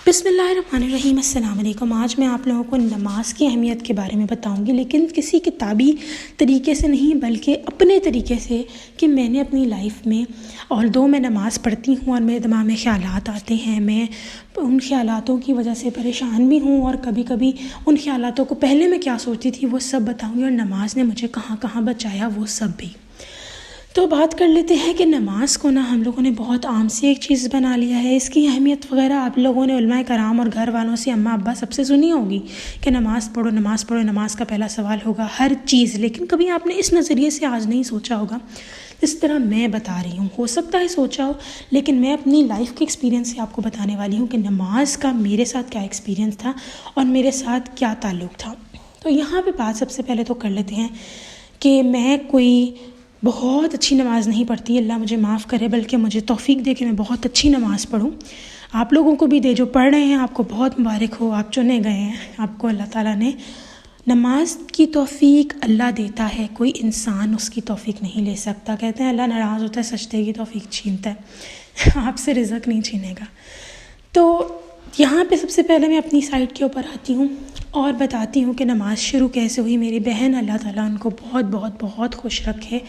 بسم اللہ الرحمن الرحیم۔ السلام علیکم۔ آج میں آپ لوگوں کو نماز کی اہمیت کے بارے میں بتاؤں گی، لیکن کسی کتابی طریقے سے نہیں بلکہ اپنے طریقے سے کہ میں نے اپنی لائف میں، اور میں نماز پڑھتی ہوں اور میرے دماغ میں خیالات آتے ہیں، میں ان خیالاتوں کی وجہ سے پریشان بھی ہوں، اور کبھی کبھی ان خیالاتوں کو پہلے میں کیا سوچتی تھی وہ سب بتاؤں گی، اور نماز نے مجھے کہاں کہاں بچایا وہ سب بھی۔ تو بات کر لیتے ہیں کہ نماز کو ہم لوگوں نے بہت عام سی ایک چیز بنا لیا ہے۔ اس کی اہمیت وغیرہ آپ لوگوں نے علماء کرام اور گھر والوں سے، اماں ابا سب سے سنی ہوگی کہ نماز پڑھو نماز پڑھو، نماز کا پہلا سوال ہوگا ہر چیز، لیکن کبھی آپ نے اس نظریے سے آج نہیں سوچا ہوگا اس طرح میں بتا رہی ہوں۔ ہو سکتا ہے سوچا ہو، لیکن میں اپنی لائف کے ایکسپیرینس سے آپ کو بتانے والی ہوں کہ نماز کا میرے ساتھ کیا ایکسپیرینس تھا اور میرے ساتھ کیا تعلق تھا۔ تو یہاں پہ بات سب سے پہلے تو کر لیتے ہیں کہ میں کوئی بہت اچھی نماز نہیں پڑھتی، اللہ مجھے معاف کرے، بلکہ مجھے توفیق دے کہ میں بہت اچھی نماز پڑھوں۔ آپ لوگوں کو بھی دے، جو پڑھ رہے ہیں آپ کو بہت مبارک ہو، آپ چنے گئے ہیں، آپ کو اللہ تعالیٰ نے نماز کی توفیق اللہ دیتا ہے، کوئی انسان اس کی توفیق نہیں لے سکتا۔ کہتے ہیں اللہ ناراض ہوتا ہے، سجدے کی توفیق چھینتا ہے، آپ سے رزق نہیں چھینے گا۔ تو یہاں پہ سب سے پہلے میں اپنی سائٹ کے اوپر آتی ہوں اور بتاتی ہوں کہ نماز شروع کیسے ہوئی۔ میری بہن، اللہ تعالیٰ ان کو بہت بہت بہت خوش رکھے،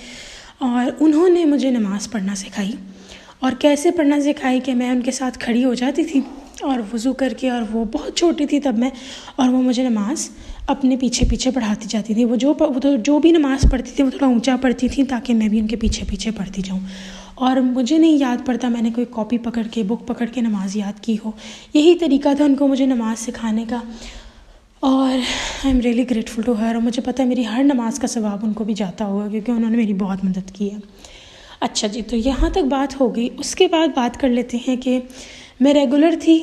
اور انہوں نے مجھے نماز پڑھنا سکھائی، اور کیسے پڑھنا سکھائی کہ میں ان کے ساتھ کھڑی ہو جاتی تھی اور وضو کر کے، اور وہ بہت چھوٹی تھی تب میں، اور وہ مجھے نماز اپنے پیچھے پیچھے پڑھاتی جاتی تھی۔ وہ جو بھی نماز پڑھتی تھی وہ تھوڑا اونچا پڑھتی تھی تاکہ میں بھی ان کے پیچھے پیچھے پڑھتی جاؤں، اور مجھے نہیں یاد پڑتا میں نے کوئی کاپی پکڑ کے، بک پکڑ کے نماز یاد کی ہو۔ یہی طریقہ تھا ان کو مجھے نماز سکھانے کا، اور I'm really grateful to her, اور مجھے پتہ ہے میری ہر نماز کا ثواب ان کو بھی جاتا ہوگا کیونکہ انہوں نے میری بہت مدد کی ہے۔ اچھا جی، تو یہاں تک بات ہو گئی۔ اس کے بعد بات کر لیتے ہیں کہ میں ریگولر تھی،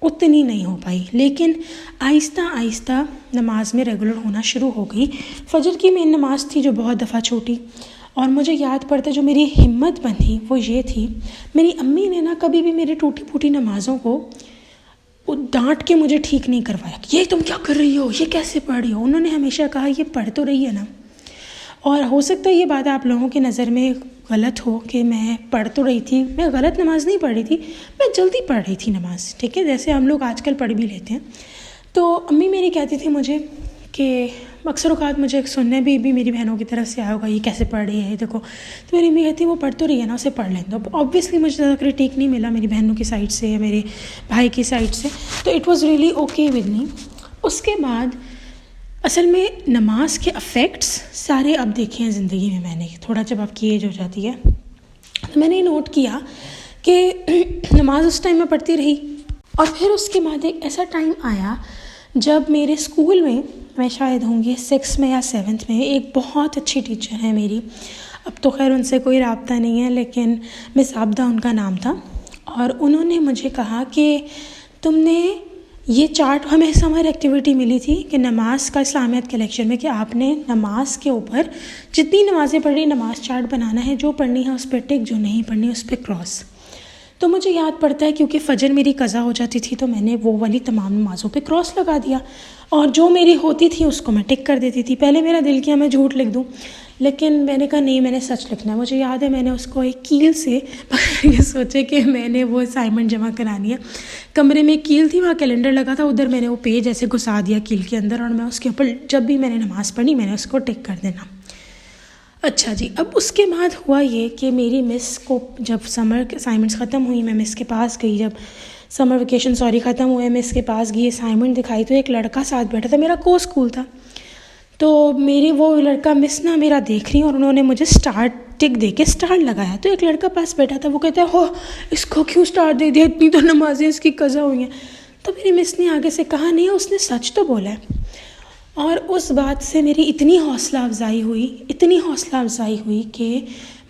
اتنی نہیں ہو پائی، لیکن آہستہ آہستہ نماز میں ریگولر ہونا شروع ہو گئی۔ فجر کی مین نماز تھی جو بہت دفعہ چھوٹی، اور مجھے یاد پڑتا جو میری ہمت بندھی وہ یہ تھی، میری امی نے کبھی بھی میری ٹوٹی پھوٹی نمازوں کو ڈانٹ کے مجھے ٹھیک نہیں کروایا کہ یہ تم کیا کر رہی ہو، یہ کیسے پڑھ رہی ہو۔ انہوں نے ہمیشہ کہا یہ پڑھ تو رہی ہے نا، اور ہو سکتا ہے یہ بات آپ لوگوں کی نظر میں غلط ہو کہ میں پڑھ تو رہی تھی، میں غلط نماز نہیں پڑھ رہی تھی، میں جلدی پڑھ رہی تھی نماز، ٹھیک ہے، جیسے ہم لوگ آج کل پڑھ بھی لیتے ہیں۔ تو امی میری کہتی تھی مجھے کہ اکثر اوقات مجھے سننے بھی میری بہنوں کی طرف سے آیا ہوگا یہ کیسے پڑھ رہی ہے، یہ دیکھو، تو میری امی کہتی وہ پڑھ تو رہی ہے نا، اسے پڑھ لیں۔ تو آبویسلی مجھے زیادہ کریٹیک نہیں ملا میری بہنوں کی سائڈ سے یا میرے بھائی کی سائڈ سے، تو it was really okay with me. اس کے بعد اصل میں نماز کے افیکٹس سارے اب دیکھے ہیں زندگی میں نے تھوڑا، جب آپ کی ایج ہو جاتی ہے تو میں نے نوٹ کیا کہ نماز اس ٹائم میں پڑھتی رہی، اور پھر اس کے بعد ایک ایسا ٹائم آیا جب میرے اسکول میں شاید ہوں گی 6 میں یا 7 میں، ایک بہت اچھی ٹیچر ہے میری، اب تو خیر ان سے کوئی رابطہ نہیں ہے، لیکن مس عابدہ ان کا نام تھا، اور انہوں نے مجھے کہا کہ تم نے یہ چارٹ، ہمیں سمر ایکٹیویٹی ملی تھی کہ نماز کا اسلامیت کے لیکچر میں، کہ آپ نے نماز کے اوپر جتنی نمازیں پڑھ رہی نماز چارٹ بنانا ہے، جو پڑھنی ہے اس پہ ٹک، جو نہیں پڑھنی اس پہ کراس۔ تو مجھے یاد پڑتا ہے کیونکہ فجر میری قضا ہو جاتی تھی تو میں نے وہ والی تمام نمازوں پہ کراس لگا دیا، اور جو میری ہوتی تھی اس کو میں ٹک کر دیتی تھی۔ پہلے میرا دل کیا میں جھوٹ لکھ دوں، لیکن میں نے کہا نہیں، میں نے سچ لکھنا ہے۔ مجھے یاد ہے میں نے اس کو ایک کیل سے یہ سوچے کہ میں نے وہ اسائنمنٹ جمع کرانی ہے، کمرے میں ایک کیل تھی، وہاں کیلنڈر لگا تھا، ادھر میں نے وہ پیج ایسے گھسا دیا کیل کے اندر، اور میں اس کے اوپر جب بھی میں نے نماز پڑھی میں نے اس کو ٹک کر دینا۔ اچھا جی، اب اس کے بعد ہوا یہ کہ میری مس کو جب سمر اسائنمنٹس ختم ہوئی، میں مس کے پاس گئی، جب سمر ویکیشن ختم ہوئے، مس کے پاس گئی، اسائنمنٹ دکھائی تو ایک لڑکا ساتھ بیٹھا تھا، میرا کو اسکول تھا، تو میری وہ لڑکا مس میرا دیکھ رہی، اور انہوں نے مجھے اسٹارٹ ٹک دے کے اسٹارٹ لگایا، تو ایک لڑکا پاس بیٹھا تھا، وہ کہتا ہے ہو اس کو کیوں اسٹارٹ دے دیا، اتنی تو نمازیں اس کی قضا ہوئی ہیں۔ تو میری مس نے آگے سے کہا نہیں اس نے سچ تو بولا ہے، اور اس بات سے میری اتنی حوصلہ افزائی ہوئی کہ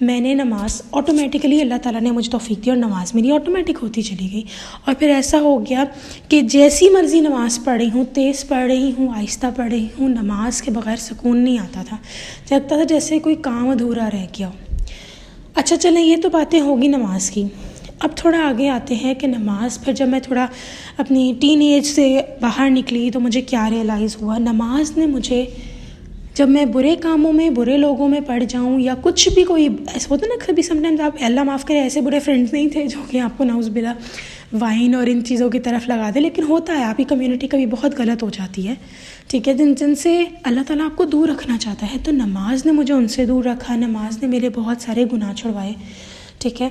میں نے نماز آٹومیٹکلی، اللہ تعالیٰ نے مجھے توفیق دی اور نماز میری آٹومیٹک ہوتی چلی گئی، اور پھر ایسا ہو گیا کہ جیسی مرضی نماز پڑھ رہی ہوں، تیز پڑھ رہی ہوں، آہستہ پڑھ رہی ہوں، نماز کے بغیر سکون نہیں آتا تھا، لگتا تھا جیسے کوئی کام ادھورا رہ گیا ہو۔ اچھا چلیں، یہ تو باتیں ہوگی نماز کی۔ اب تھوڑا آگے آتے ہیں کہ نماز، پھر جب میں تھوڑا اپنی ٹین ایج سے باہر نکلی تو مجھے کیا ریئلائز ہوا، نماز نے مجھے، جب میں برے کاموں میں، برے لوگوں میں پڑ جاؤں، یا کچھ بھی کوئی ایسا ہوتا ہے نا، کبھی سم ٹائمز آپ، اللہ معاف کرے، ایسے برے فرینڈس نہیں تھے جو کہ آپ کو نعوذ باللہ وائن اور ان چیزوں کی طرف لگا دیں، لیکن ہوتا ہے آپ کی کمیونٹی کبھی بہت غلط ہو جاتی ہے، ٹھیک ہے، جن سے اللہ تعالیٰ آپ کو دور رکھنا چاہتا ہے. تو نماز نے مجھے ان سے دور رکھا، نماز نے میرے بہت سارے گناہ چھڑوائے، ٹھیک ہے.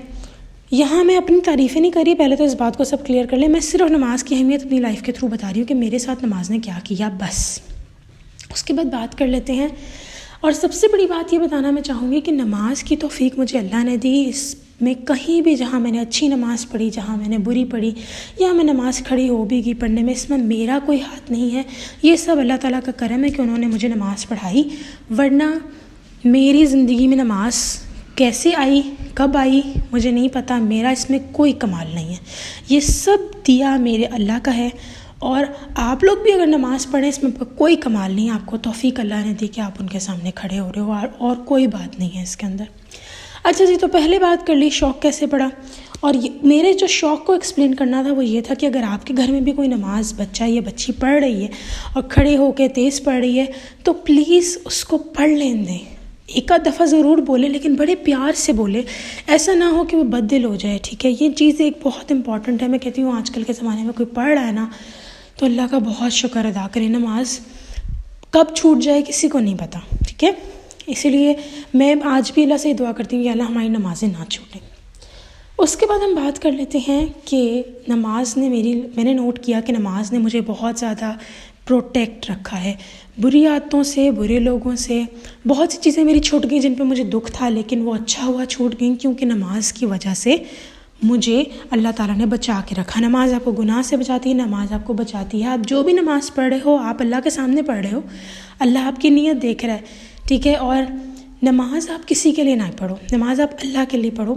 یہاں میں اپنی تعریفیں نہیں کر رہی، پہلے تو اس بات کو سب کلیئر کر لیں، میں صرف نماز کی اہمیت اپنی لائف کے تھرو بتا رہی ہوں کہ میرے ساتھ نماز نے کیا کیا بس. اس کے بعد بات کر لیتے ہیں، اور سب سے بڑی بات یہ بتانا میں چاہوں گی کہ نماز کی توفیق مجھے اللہ نے دی. اس میں کہیں بھی جہاں میں نے اچھی نماز پڑھی، جہاں میں نے بری پڑھی، یا میں نماز کھڑی ہو بھی گئی پڑھنے میں، اس میں میرا کوئی ہاتھ نہیں ہے. یہ سب اللہ تعالیٰ کا کرم ہے کہ انہوں نے مجھے نماز پڑھائی، ورنہ میری زندگی میں نماز کیسے آئی، کب آئی، مجھے نہیں پتہ. میرا اس میں کوئی کمال نہیں ہے، یہ سب دیا میرے اللہ کا ہے. اور آپ لوگ بھی اگر نماز پڑھیں، اس میں کوئی کمال نہیں ہے، آپ کو توفیق اللہ نے دی کہ آپ ان کے سامنے کھڑے ہو رہے ہو، اور کوئی بات نہیں ہے اس کے اندر. اچھا جی، تو پہلے بات کر لی شوق کیسے پڑا. اور میرے جو شوق کو ایکسپلین کرنا تھا وہ یہ تھا کہ اگر آپ کے گھر میں بھی کوئی نماز بچہ یا بچی پڑھ رہی ہے اور کھڑے ہو کے تیز پڑھ رہی ہے تو پلیز اس کو پڑھ لیں دیں. ایک آدھ دفعہ ضرور بولے، لیکن بڑے پیار سے بولے، ایسا نہ ہو کہ وہ بد دل ہو جائے، ٹھیک ہے. یہ چیز ایک بہت امپورٹنٹ ہے. میں کہتی ہوں آج کل کے زمانے میں کوئی پڑھ رہا ہے نا تو اللہ کا بہت شکر ادا کرے. نماز کب چھوٹ جائے کسی کو نہیں پتہ، ٹھیک ہے. اسی لیے میں آج بھی اللہ سے دعا کرتی ہوں کہ اللہ ہماری نمازیں نہ چھوٹیں. اس کے بعد ہم بات کر لیتے ہیں کہ نماز نے میں نے نوٹ کیا کہ نماز نے مجھے بہت زیادہ پروٹیکٹ رکھا ہے بری عادتوں سے، برے لوگوں سے. بہت سی چیزیں میری چھوٹ گئیں جن پہ مجھے دکھ تھا، لیکن وہ اچھا ہوا چھوٹ گئیں، کیونکہ نماز کی وجہ سے مجھے اللہ تعالیٰ نے بچا کے رکھا. نماز آپ کو گناہ سے بچاتی ہے، نماز آپ کو بچاتی ہے. آپ جو بھی نماز پڑھ رہے ہو، آپ اللہ کے سامنے پڑھ رہے ہو، اللہ آپ کی نیت دیکھ رہا ہے، ٹھیک ہے. اور نماز آپ کسی کے لیے نہ پڑھو، نماز آپ اللہ کے لیے پڑھو.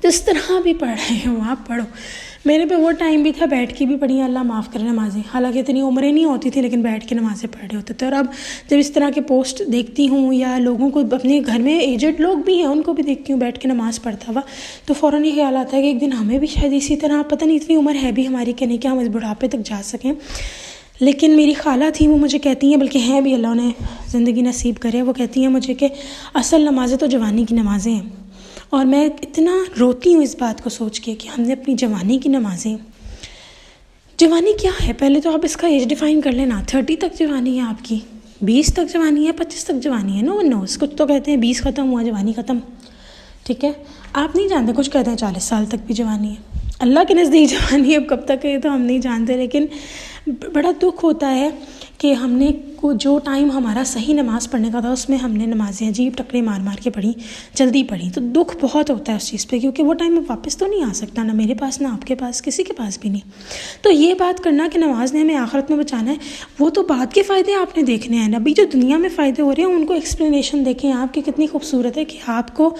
جس طرح بھی پڑھ رہے ہو آپ پڑھو. میرے پہ وہ ٹائم بھی تھا بیٹھ کے بھی پڑھی، اللہ معاف کرے نمازیں، حالانکہ اتنی عمریں نہیں ہوتی تھی لیکن بیٹھ کے نمازیں پڑھ رہے ہوتے تھے. اور اب جب اس طرح کے پوسٹ دیکھتی ہوں یا لوگوں کو اپنے گھر میں ایجڈ لوگ بھی ہیں ان کو بھی دیکھتی ہوں بیٹھ کے نماز پڑھتا ہوا، تو فوراً یہ خیال آتا ہے کہ ایک دن ہمیں بھی شاید اسی طرح، پتہ نہیں اتنی عمر ہے بھی ہماری کہ نہیں کہ ہم اس بڑھاپے تک جا سکیں. لیکن میری خالہ تھی، وہ مجھے کہتی ہیں، بلکہ ہیں بھی، اللہ انہیں زندگی نصیب کرے، وہ کہتی ہیں مجھے کہ اصل نمازیں تو جوانی کی نمازیں ہیں. اور میں اتنا روتی ہوں اس بات کو سوچ کے کہ ہم نے اپنی جوانی کی نمازیں. جوانی کیا ہے؟ پہلے تو آپ اس کا ایج ڈیفائن کر لینا. 30 تک جوانی ہے آپ کی، 20 تک جوانی ہے، 25 تک جوانی ہے. نو ون نوز. کچھ تو کہتے ہیں 20 ختم ہوا جوانی ختم، ٹھیک ہے. آپ نہیں جانتے، کچھ کہتے ہیں 40 سال تک بھی جوانی ہے. اللہ کے نزدیک جوانی اب کب تک ہے تو ہم نہیں جانتے. لیکن بڑا دکھ ہوتا ہے کہ ہم نے جو ٹائم ہمارا صحیح نماز پڑھنے کا تھا اس میں ہم نے نمازیں عجیب ٹکرے مار مار کے پڑھی، جلدی پڑھی. تو دکھ بہت ہوتا ہے اس چیز پہ، کیونکہ وہ ٹائم اب واپس تو نہیں آ سکتا، نہ میرے پاس، نہ آپ کے پاس، کسی کے پاس بھی نہیں. تو یہ بات کرنا کہ نماز نے ہمیں آخرت میں بچانا ہے، وہ تو بعد کے فائدے آپ نے دیکھنے ہیں. ابھی جو دنیا میں فائدے ہو رہے ہیں ان کو ایکسپلینیشن دیکھیں آپ کی کتنی خوبصورت ہے، کہ آپ کو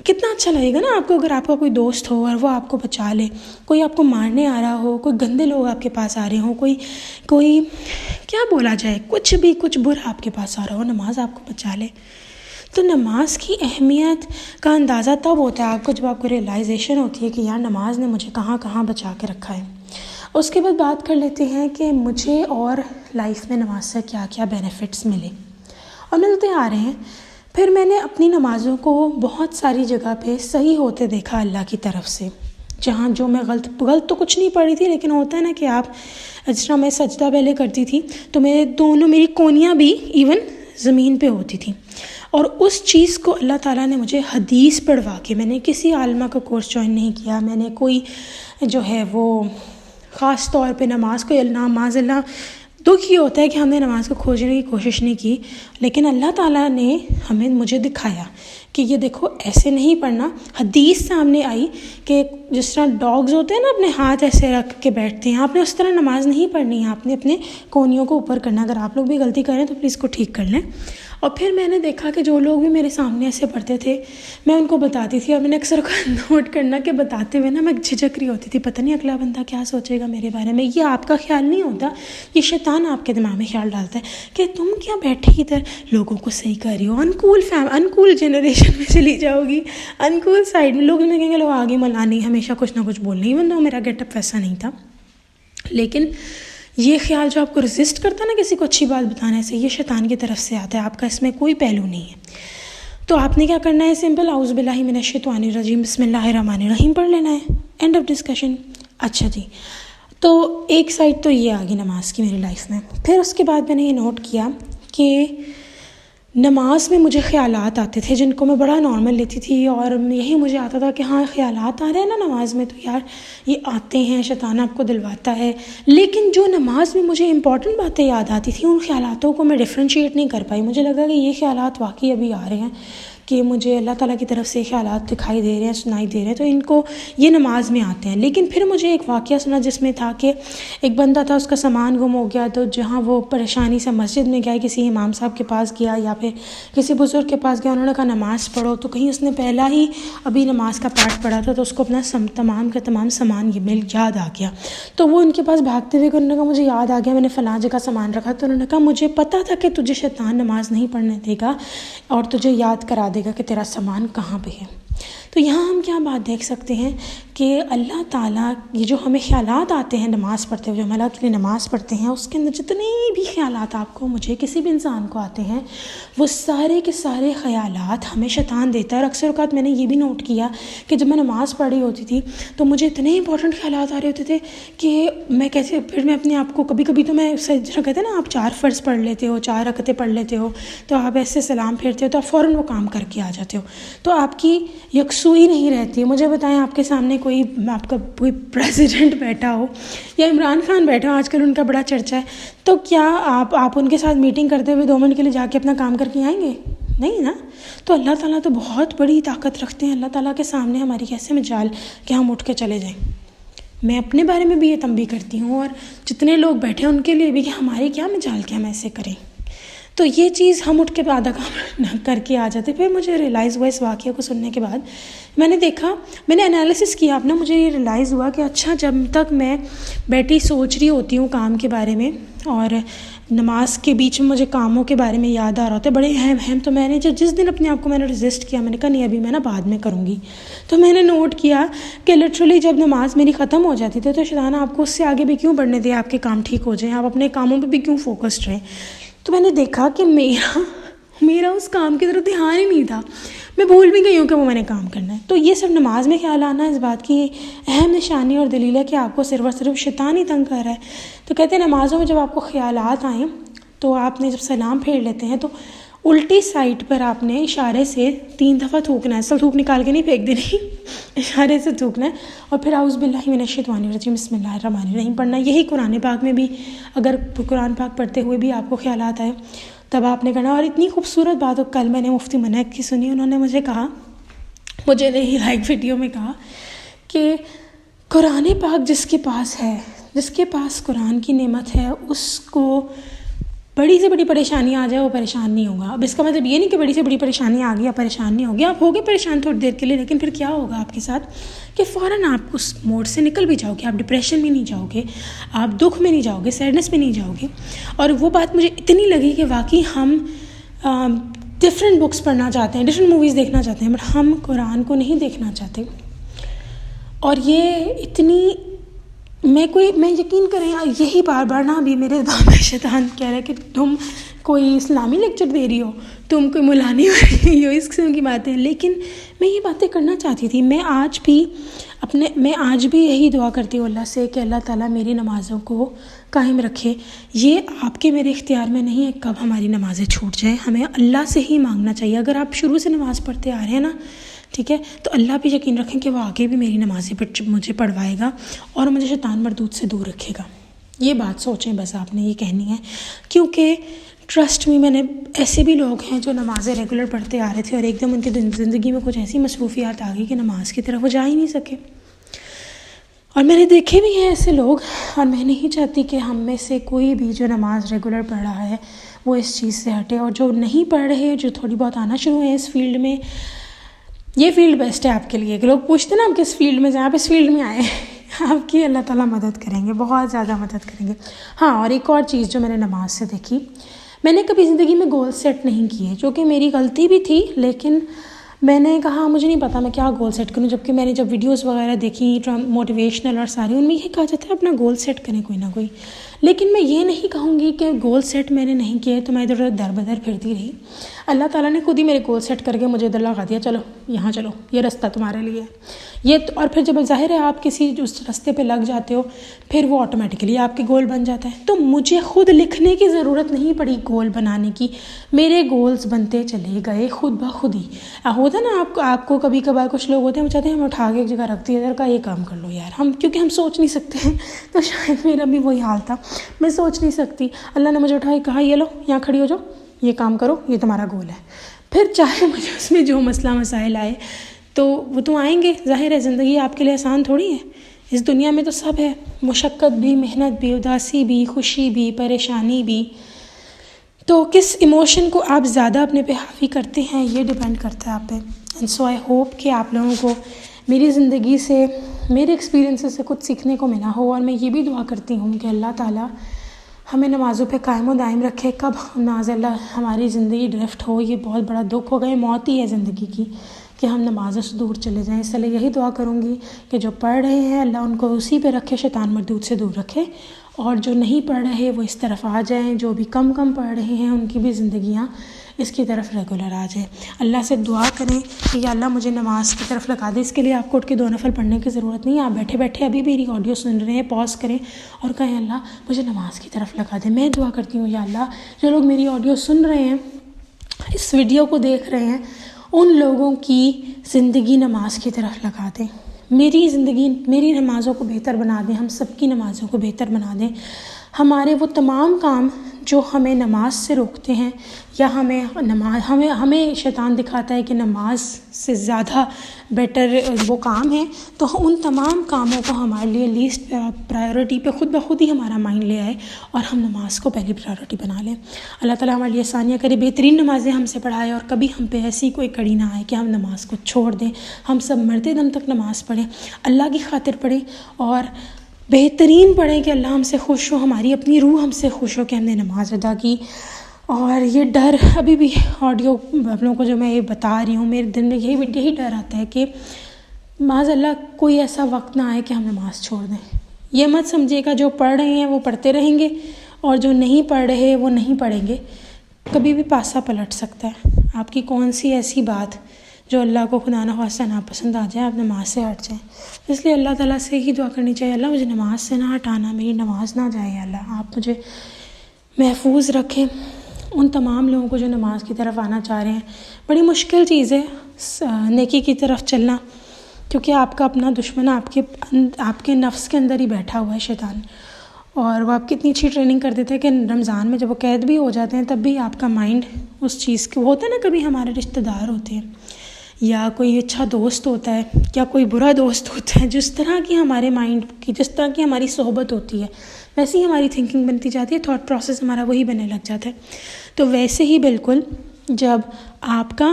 کتنا اچھا لگے گا نا آپ کو اگر آپ کا کوئی دوست ہو اور وہ آپ کو بچا لے. کوئی آپ کو مارنے آ رہا ہو، کوئی گندے لوگ آپ کے پاس آ رہے ہوں، کوئی کیا بولا جائے، کچھ برا آپ کے پاس آ رہا ہو، نماز آپ کو بچا لے. تو نماز کی اہمیت کا اندازہ تب ہوتا ہے آپ کو جب آپ کو ریئلائزیشن ہوتی ہے کہ یار نماز نے مجھے کہاں کہاں بچا کے رکھا ہے. اس کے بعد بات کر لیتے ہیں کہ مجھے اور لائف میں نماز سے کیا کیا بینیفٹس ملے، اور ملتے آ رہے ہیں. پھر میں نے اپنی نمازوں کو بہت ساری جگہ پہ صحیح ہوتے دیکھا اللہ کی طرف سے، جہاں جو میں غلط تو کچھ نہیں پڑھی تھی، لیکن ہوتا ہے نا کہ آپ، جس طرح میں سجدہ پہلے کرتی تھی تو میری کونیاں بھی ایون زمین پہ ہوتی تھیں. اور اس چیز کو اللہ تعالیٰ نے مجھے حدیث پڑھوا کے، میں نے کسی عالمہ کا کورس جوائن نہیں کیا، میں نے کوئی جو ہے وہ خاص طور پہ نماز کو اللہ دکھ یہ ہوتا ہے کہ ہم نے نماز کو کھوجنے کی کوشش نہیں کی، لیکن اللہ تعالیٰ نے مجھے دکھایا کہ یہ دیکھو ایسے نہیں پڑھنا. حدیث سامنے آئی کہ جس طرح ڈاگز ہوتے ہیں نا اپنے ہاتھ ایسے رکھ کے بیٹھتے ہیں، آپ نے اس طرح نماز نہیں پڑھنی ہے، آپ نے اپنے کونیوں کو اوپر کرنا. اگر آپ لوگ بھی غلطی کریں تو پلیز کو ٹھیک کر لیں. اور پھر میں نے دیکھا کہ جو لوگ بھی میرے سامنے ایسے پڑھتے تھے میں ان کو بتاتی تھی، اور میں نے اکثر نوٹ کرنا کہ بتاتے ہوئے نا میں جھجک رہی ہوتی تھی، پتہ نہیں اگلا بندہ کیا سوچے گا میرے بارے میں. یہ آپ کا خیال نہیں ہوتا، یہ شیطان آپ کے دماغ میں خیال ڈالتا ہے کہ تم کیا بیٹھے ادھر لوگوں کو صحیح کر رہی ہو، انکول جنریشن میں چلی جاؤ گی، انکول سائڈ میں لوگ کہیں گے لوگ آگے ملانی ہمیشہ کچھ نہ کچھ بولنے. ایون تو میرا گیٹ اپ ویسا نہیں تھا، لیکن یہ خیال جو آپ کو ریزسٹ کرتا ہے نا کسی کو اچھی بات بتانے سے، یہ شیطان کی طرف سے آتا ہے، آپ کا اس میں کوئی پہلو نہیں ہے. تو آپ نے کیا کرنا ہے، سمپل اعوذ باللہ من الشیطان الرجیم بسم اللہ الرحمن الرحیم پڑھ لینا ہے، اینڈ آف ڈسکشن. اچھا جی، تو ایک سائڈ تو یہ آ گئی نماز کی میری لائف میں. پھر اس کے بعد میں نے یہ نوٹ کیا کہ نماز میں مجھے خیالات آتے تھے جن کو میں بڑا نارمل لیتی تھی، اور یہی مجھے آتا تھا کہ ہاں خیالات آ رہے ہیں نا نماز میں، تو یار یہ آتے ہیں، شیطان آپ کو دلواتا ہے. لیکن جو نماز میں مجھے امپورٹنٹ باتیں یاد آتی تھیں، ان خیالاتوں کو میں ڈفرینشیٹ نہیں کر پائی. مجھے لگا کہ یہ خیالات واقعی ابھی آ رہے ہیں، کہ مجھے اللہ تعالیٰ کی طرف سے خیالات دکھائی دے رہے ہیں، سنائی دے رہے ہیں، تو ان کو یہ نماز میں آتے ہیں. لیکن پھر مجھے ایک واقعہ سنا جس میں تھا کہ ایک بندہ تھا، اس کا سامان گم ہو گیا، تو جہاں وہ پریشانی سے مسجد میں گیا، کسی امام صاحب کے پاس گیا یا پھر کسی بزرگ کے پاس گیا، انہوں نے کہا نماز پڑھو، تو کہیں اس نے پہلا ہی ابھی نماز کا پارٹ پڑھا تھا، تو اس کو اپنا تمام کا تمام سامان یاد آ گیا. تو وہ ان کے پاس بھاگتے ہوئے انہوں نے کہا مجھے یاد آ گیا، میں نے فلاں جگہ سامان رکھا. تو انہوں نے کہا مجھے پتہ تھا کہ تجھے شیطان نماز نہیں پڑھنے دے گا اور تجھے یاد کرا دے گا کہ تیرا سامان کہاں پہ ہے. تو یہاں ہم کیا بات دیکھ سکتے ہیں کہ اللہ تعالیٰ یہ جو ہمیں خیالات آتے ہیں نماز پڑھتے ہوئے، جو ہم اللہ کے لیے نماز پڑھتے ہیں، اس کے اندر جتنے بھی خیالات آپ کو، مجھے، کسی بھی انسان کو آتے ہیں، وہ سارے کے سارے خیالات ہمیں شیطان دیتا ہے. اور اکثر اوقات میں نے یہ بھی نوٹ کیا کہ جب میں نماز پڑھ رہی ہوتی تھی تو مجھے اتنے امپورٹنٹ خیالات آ رہے ہوتے تھے کہ میں کیسے، پھر میں اپنے آپ کو کبھی کبھی تو میں کہتے ہیں نا آپ 4 فرض پڑھ لیتے ہو، 4 رکعتیں پڑھ لیتے ہو، تو آپ ایسے سلام پھیرتے ہو تو آپ فوراً وہ کام کر کے آ جاتے ہو، تو آپ کی یکسوئی نہیں رہتی. مجھے بتائیں آپ کے سامنے کوئی، آپ کا کوئی پریزیڈنٹ بیٹھا ہو یا عمران خان بیٹھا ہو، آج کل ان کا بڑا چرچا ہے، تو کیا آپ ان کے ساتھ میٹنگ کرتے ہوئے 2 منٹ کے لیے جا کے اپنا کام کر کے آئیں گے؟ نہیں نا. تو اللہ تعالیٰ تو بہت بڑی طاقت رکھتے ہیں. اللہ تعالیٰ کے سامنے ہماری کیسے مجال کہ ہم اٹھ کے چلے جائیں. میں اپنے بارے میں بھی یہ تنبیہ کرتی ہوں، اور جتنے لوگ بیٹھے ہیں ان کے لیے بھی، کہ ہماری کیا مجال کہ ہم ایسے کریں. تو یہ چیز ہم اٹھ کے آدھا کام کر کے آ جاتے. پھر مجھے ریئلائز ہوا اس واقعہ کو سننے کے بعد، میں نے دیکھا، میں نے انالیسس کیا اپنا، مجھے یہ ریئلائز ہوا کہ اچھا جب تک میں بیٹھی سوچ رہی ہوتی ہوں کام کے بارے میں، اور نماز کے بیچ میں مجھے کاموں کے بارے میں یاد آ رہا ہوتا ہے بڑے اہم، تو میں نے جس دن اپنے آپ کو میں نے رجسٹ کیا، میں نے کہا نہیں ابھی میں بعد میں کروں گی. تو میں نے نوٹ کیا کہ لٹرلی جب نماز میری ختم ہو جاتی تھی تو شیطان آپ کو اس سے آگے بھی کیوں بڑھنے دے، آپ کے کام ٹھیک ہو جائیں، آپ اپنے کاموں پہ بھی کیوں فوکسڈ رہیں. تو میں نے دیکھا کہ میرا اس کام کی طرف دھیان ہی نہیں تھا، میں بھول بھی گئی ہوں کہ وہ میں نے کام کرنا ہے. تو یہ صرف نماز میں خیال آنا اس بات کی اہم نشانی اور دلیل ہے کہ آپ کو صرف اور صرف شیطان ہی تنگ کر رہا ہے. تو کہتے ہیں نمازوں میں جب آپ کو خیالات آئیں تو آپ نے جب سلام پھیر لیتے ہیں تو الٹی سائڈ پر آپ نے اشارے سے 3 دفعہ تھوکنا ہے. تھوک نکال کے نہیں پھینک دینی، اشارے سے تھوکنا ہے، اور پھر اعوذ باللہ من الشیطان الرجیم بسم اللہ الرحمن الرحیم پڑھنا. یہی قرآن پاک میں بھی، اگر قرآن پاک پڑھتے ہوئے بھی آپ کو خیالات آئے تب آپ نے کرنا. اور اتنی خوبصورت بات، کل میں نے مفتی منعق کی سنی، انہوں نے مجھے کہا، مجھے نہیں لائک ویڈیو میں کہا کہ قرآن پاک جس کے پاس ہے، جس کے پاس قرآن کی نعمت ہے، اس کو بڑی سے بڑی پریشانی آ جائے وہ پریشان نہیں ہوگا. اب اس کا مطلب یہ نہیں کہ بڑی سے بڑی پریشانی آ گئی آپ پریشان نہیں ہوگی، آپ ہوگے پریشان تھوڑی دیر کے لیے، لیکن پھر کیا ہوگا آپ کے ساتھ کہ فوراً آپ اس موڈ سے نکل بھی جاؤ گے، آپ ڈپریشن میں نہیں جاؤ گے، آپ دکھ میں نہیں جاؤ گے، سیڈنس میں نہیں جاؤ گے. اور وہ بات مجھے اتنی لگی کہ واقعی ہم ڈفرینٹ بکس پڑھنا چاہتے ہیں، ڈفرینٹ موویز دیکھنا چاہتے ہیں، بٹ ہم قرآن کو نہیں دیکھنا چاہتے. اور یہ اتنی میں یقین کریں، یہی بار بار نا ابھی میرے دماغ میں شیطان کہہ رہا ہے کہ تم کوئی اسلامی لیکچر دے رہی ہو، تم کوئی مولانی ہو رہی ہو، اس قسم کی باتیں. لیکن میں یہ باتیں کرنا چاہتی تھی. میں آج بھی یہی دعا کرتی ہوں اللہ سے کہ اللہ تعالیٰ میری نمازوں کو قائم رکھے. یہ آپ کے میرے اختیار میں نہیں ہے کب ہماری نمازیں چھوٹ جائیں، ہمیں اللہ سے ہی مانگنا چاہیے. اگر آپ شروع سے نماز پڑھتے آ رہے ہیں نا، ٹھیک ہے، تو اللہ پہ یقین رکھیں کہ وہ آگے بھی میری نمازیں مجھے پڑھوائے گا اور مجھے شیطان مردود سے دور رکھے گا. یہ بات سوچیں بس، آپ نے یہ کہنی ہے. کیونکہ ٹرسٹ میں نے ایسے بھی لوگ ہیں جو نمازیں ریگولر پڑھتے آ رہے تھے اور ایک دم ان کی زندگی میں کچھ ایسی مصروفیات آ گئی کہ نماز کی طرف وہ جا ہی نہیں سکے. اور میں نے دیکھے بھی ہیں ایسے لوگ، اور میں نہیں چاہتی کہ ہم میں سے کوئی بھی جو نماز ریگولر پڑھ رہا ہے وہ اس چیز سے ہٹے. اور جو نہیں پڑھ رہے، جو تھوڑی بہت آنا شروع ہیں اس فیلڈ میں، یہ فیلڈ بیسٹ ہے آپ کے لیے. کہ لوگ پوچھتے نا آپ کس فیلڈ میں جائیں، آپ اس فیلڈ میں آئیں، آپ کی اللہ تعالیٰ مدد کریں گے، بہت زیادہ مدد کریں گے. ہاں، اور ایک اور چیز جو میں نے نماز سے دیکھی، میں نے کبھی زندگی میں گول سیٹ نہیں کیے، جو کہ میری غلطی بھی تھی. لیکن میں نے کہا مجھے نہیں پتا میں کیا گول سیٹ کروں، جبکہ میں نے جب ویڈیوز وغیرہ دیکھی موٹیویشنل اور ساری، ان میں یہ کہا جاتا ہے اپنا گول سیٹ کریں کوئی نہ کوئی. لیکن میں یہ نہیں کہوں گی کہ گول سیٹ میں نے نہیں کیے تو میں ادھر ادھر در بدر پھرتی رہی. اللہ تعالیٰ نے خود ہی میرے گول سیٹ کر کے مجھے ادھر لگا دیا, چلو یہاں چلو, یہ رستہ تمہارے لیے یہ. اور پھر جب ظاہر ہے آپ کسی اس راستے پہ لگ جاتے ہو پھر وہ آٹومیٹکلی آپ کے گول بن جاتا ہے. تو مجھے خود لکھنے کی ضرورت نہیں پڑی گول بنانے کی, میرے گولز بنتے چلے گئے خود بخود ہی. ہوتا ہے نا آپ کو کبھی کبھار کچھ لوگ ہوتے ہیں وہ چاہتے ہیں ہم اٹھا کے ایک جگہ رکھتی ہے ادھر کا, یہ کام کر لو یار, ہم کیونکہ ہم سوچ نہیں سکتے ہیں. تو شاید میرا بھی وہی حال تھا, میں سوچ نہیں سکتی. اللہ نے مجھے اٹھائی, کہا یہ لو یہاں کھڑی ہو جاؤ, یہ کام کرو, یہ تمہارا گول ہے. پھر چاہے مجھے اس میں جو مسئلہ مسائل آئے تو وہ تو آئیں گے, ظاہر ہے زندگی آپ کے لیے آسان تھوڑی ہے. اس دنیا میں تو سب ہے, مشقت بھی, محنت بھی, اداسی بھی, خوشی بھی, پریشانی بھی. تو کس ایموشن کو آپ زیادہ اپنے پہ حاوی کرتے ہیں یہ ڈیپینڈ کرتا ہے آپ پہ. اینڈ سو آئی ہوپ کہ آپ لوگوں کو میری زندگی سے, میرے ایکسپیرینسز سے کچھ سیکھنے کو ملا ہو. اور میں یہ بھی دعا کرتی ہوں کہ اللہ تعالیٰ ہمیں نمازوں پہ قائم و دائم رکھے. کب ناز اللہ ہماری زندگی ڈرفٹ ہو, یہ بہت بڑا دکھ ہو گئے, موت ہی ہے زندگی کی کہ ہم نمازوں سے دور چلے جائیں. اس لیے یہی دعا کروں گی کہ جو پڑھ رہے ہیں اللہ ان کو اسی پہ رکھے, شیطان مردود سے دور رکھے, اور جو نہیں پڑھ رہے وہ اس طرف آ جائیں. جو بھی کم پڑھ رہے ہیں ان کی بھی زندگیاں اس کی طرف ریگولر آ جائیں. اللہ سے دعا کریں کہ یا اللہ مجھے نماز کی طرف لگا دے. اس کے لیے آپ کو اٹھ کے 2 نفل پڑھنے کی ضرورت نہیں ہے. آپ بیٹھے بیٹھے ابھی میری آڈیو سن رہے ہیں, پاز کریں اور کہیں اللہ مجھے نماز کی طرف لگا دے. میں دعا کرتی ہوں یا اللہ جو لوگ میری آڈیو سن رہے ہیں, اس ویڈیو کو دیکھ رہے ہیں, ان لوگوں کی زندگی نماز کی طرف لگا دیں. میری زندگی, میری نمازوں کو بہتر بنا دیں, ہم سب کی نمازوں کو بہتر بنا دیں. ہمارے وہ تمام کام جو ہمیں نماز سے روکتے ہیں یا ہمیں شیطان دکھاتا ہے کہ نماز سے زیادہ بیٹر وہ کام ہے, تو ان تمام کاموں کو ہمارے لیے لیسٹ پرائیورٹی پہ خود بخود ہی ہمارا مائنڈ لے آئے اور ہم نماز کو پہلی پرائیورٹی بنا لیں. اللہ تعالیٰ ہمارے لیے آسانیاں کرے, بہترین نمازیں ہم سے پڑھائے, اور کبھی ہم پہ ایسی کوئی کڑی نہ آئے کہ ہم نماز کو چھوڑ دیں. ہم سب مرتے دم تک نماز پڑھیں, اللہ کی خاطر پڑھیں, اور بہترین پڑھیں کہ اللہ ہم سے خوش ہو, ہماری اپنی روح ہم سے خوش ہو کہ ہم نے نماز ادا کی. اور یہ ڈر ابھی بھی آڈیو آپ لوگوں کو جو میں یہ بتا رہی ہوں, میرے دل میں یہی ڈر آتا ہے کہ معاذ اللہ کوئی ایسا وقت نہ آئے کہ ہم نماز چھوڑ دیں. یہ مت سمجھیے گا جو پڑھ رہے ہیں وہ پڑھتے رہیں گے اور جو نہیں پڑھ رہے وہ نہیں پڑھیں گے. کبھی بھی پاسا پلٹ سکتا ہے. آپ کی کون سی ایسی بات جو اللہ کو خدا نخواستہ ناپسند آ جائے, آپ نماز سے ہٹ جائیں. اس لیے اللہ تعالیٰ سے ہی دعا کرنی چاہیے, اللہ مجھے نماز سے نہ ہٹانا, میری نماز نہ جائے. اللہ آپ مجھے محفوظ رکھیں. ان تمام لوگوں کو جو نماز کی طرف آنا چاہ رہے ہیں, بڑی مشکل چیز ہے نیکی کی طرف چلنا, کیونکہ آپ کا اپنا دشمن آپ کے نفس کے اندر ہی بیٹھا ہوا ہے شیطان, اور وہ آپ کی اتنی اچھی ٹریننگ کر دیتے ہیں کہ رمضان میں جب وہ قید بھی ہو جاتے ہیں تب بھی آپ کا مائنڈ اس چیز کے ہوتا ہے نا. کبھی ہمارے رشتہ دار ہوتے ہیں یا کوئی اچھا دوست ہوتا ہے یا کوئی برا دوست ہوتا ہے, جس طرح کی ہمارے مائنڈ کی, جس طرح کی ہماری صحبت ہوتی ہے ویسے ہی ہماری تھنکنگ بنتی جاتی ہے, تھاٹ پروسیس ہمارا وہی بننے لگ جاتا ہے. تو ویسے ہی بالکل جب آپ کا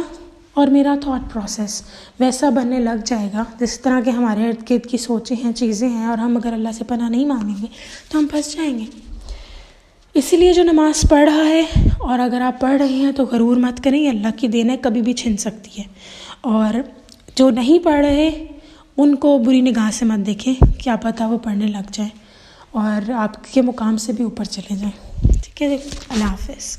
اور میرا تھاٹ پروسیس ویسا بننے لگ جائے گا جس طرح کے ہمارے ارد گرد کی سوچیں ہیں, چیزیں ہیں, اور ہم اگر اللہ سے پناہ نہیں مانگیں گے تو ہم پھنس جائیں گے. اسی لیے جو نماز پڑھ رہا ہے, اور اگر آپ پڑھ رہے ہیں تو غرور مت کریں, یہ اللہ کی دین ہے, کبھی بھی چھن سکتی ہے. اور جو نہیں پڑھ رہے ان کو بری نگاہ سے مت دیکھیں, کیا پتہ وہ پڑھنے لگ جائیں اور آپ کے مقام سے بھی اوپر چلے جائیں. ٹھیک ہے, اللہ حافظ.